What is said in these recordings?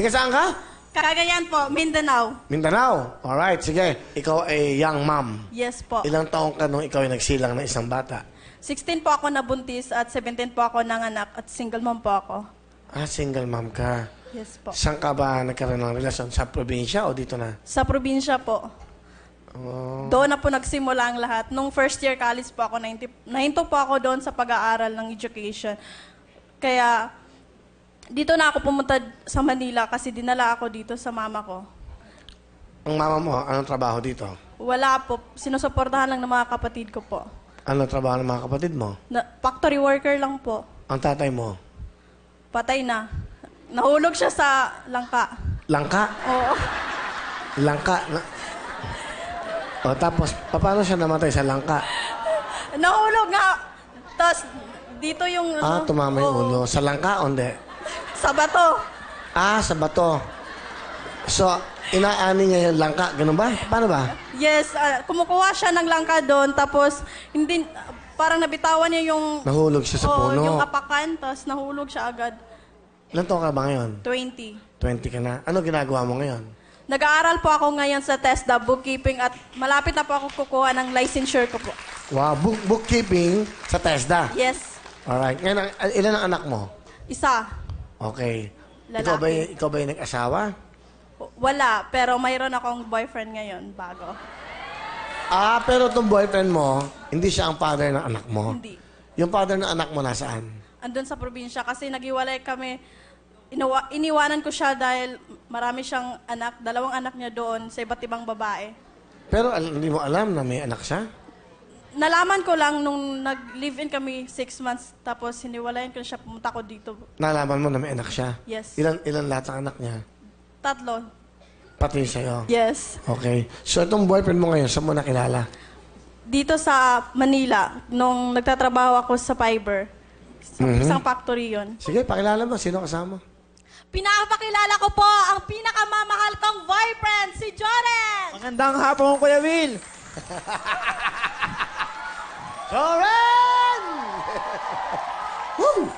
Ika saan ka? Cagayan po, Mindanao. Mindanao. Alright, sige. Ikaw ay young mom. Yes po. Ilang taong ka nung ikaw ay nagsilang ng isang bata? 16 po ako nabuntis at 17 po ako nanganak at single mom po ako. Ah, single mom ka. Yes po. Saan ka ba nagkaroon ng relasyon? Sa probinsya o dito na? Sa probinsya po. Oh. Doon na po nagsimula ang lahat. Nung first year college po ako, nahinto po ako doon sa pag-aaral ng education. Kaya dito na ako pumunta sa Manila kasi dinala ako dito sa mama ko. Ang mama mo, anong trabaho dito? Wala po. Sinusuportahan lang ng mga kapatid ko po. Anong trabaho ng mga kapatid mo? Factory worker lang po. Ang tatay mo? Patay na. Nahulog siya sa langka. Langka? Oo. Langka? O tapos, paano siya namatay sa langka? Nahulog nga. Tapos, dito yung... Tumama yung ulo. Sa langka o hindi? Sa bato. Sa bato. So, inaani niya yung langka. Ganun ba? Paano ba? Yes. Kumukuha siya ng langka doon. Tapos, hindi... Parang nabitawan niya yung... Nahulog siya sa puno. yung apakan. Tapos, nahulog siya agad. Ilan taon ka ba ngayon? 20. 20 ka na. Ano ginagawa mo ngayon? Nag-aaral po ako ngayon sa TESDA, bookkeeping, at malapit na po ako kukuha ng licensure ko po. Wow, bookkeeping sa TESDA. Yes. Alright. Ngayon, ilan ang anak mo? Isa. Okay. Lalaki. Ikaw ba yung nag-asawa? Wala, pero mayroon akong boyfriend ngayon, bago. Pero itong boyfriend mo, hindi siya ang father ng anak mo? Hindi. Yung father ng anak mo nasaan? Andun sa probinsya kasi naghiwalay kami. Iniwanan ko siya dahil marami siyang anak, 2 anak niya doon sa iba't ibang babae. Pero hindi mo alam na may anak siya? Nalaman ko lang nung nag-live-in kami 6 months, tapos hiniwalayan ko siya, pumunta ko dito. Nalaman mo na may anak siya? Yes. Ilan lahat ang anak niya? 3. Pati sa'yo? Yes. Okay. So itong boyfriend mo ngayon, saan mo nakilala? Dito sa Manila, nung nagtatrabaho ako sa fiber. Sa isang factory yon. Sige, pakilala mo. Sino kasama? Pinapakilala ko po ang pinakamamahal kong boyfriend, si Joren! Magandang hapon, Kuya Will! Joren! Woo!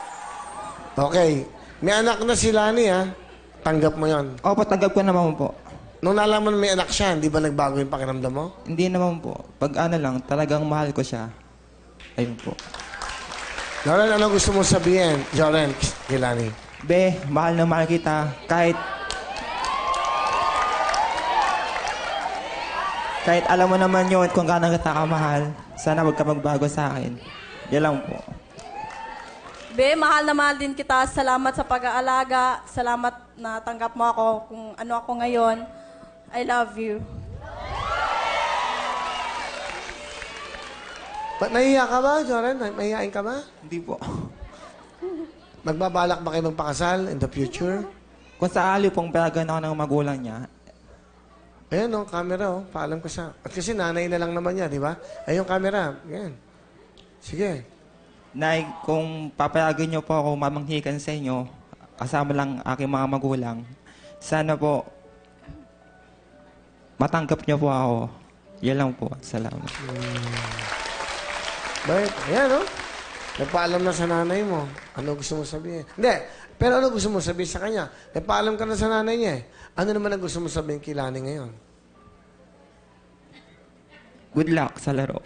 Okay. May anak na si Lani, ha? Tanggap mo yon. Opo, tanggap ko naman po. Nung nalaman mo may anak siya, hindi ba nagbago yung pakiramdam mo? Hindi naman po. Pag ano lang, talagang mahal ko siya. Ayun po. Joren, ano gusto mong sabihin? Joren, kay Lani. Be, mahal na mahal kita. Kahit alam mo naman yun kung gaano kita kamahal, sana huwag ka magbago sa akin. Yan lang po. Be, mahal na mahal din kita. Salamat sa pag-aalaga. Salamat na tanggap mo ako kung ano ako ngayon. I love you. Ba't nahiya ka ba, Joren? Mahihain ka ba? Hindi po. Magbabalak ba kayo magpakasal in the future? Kung sakali pong peragan ako ng magulang niya, Ayan, no, camera, oh. Paalam ko siya. At kasi nanay na lang naman niya, di ba? Ay, yung camera. Ayan. Sige. Nay, kung papayagan niyo po ako mamanghikan sa inyo, kasama lang aking mga magulang, sana po matanggap niyo po ako. Yan lang po. Salamat. Bakit? Ayan, no? Nagpaalam na sa nanay mo. Ano gusto mo sabihin? Hindi. Pero ano gusto mo sabihin sa kanya? Nagpaalam ka na sa nanay niya eh. Ano naman ang gusto mo sabihin kay Lani ngayon? Good luck sa laro.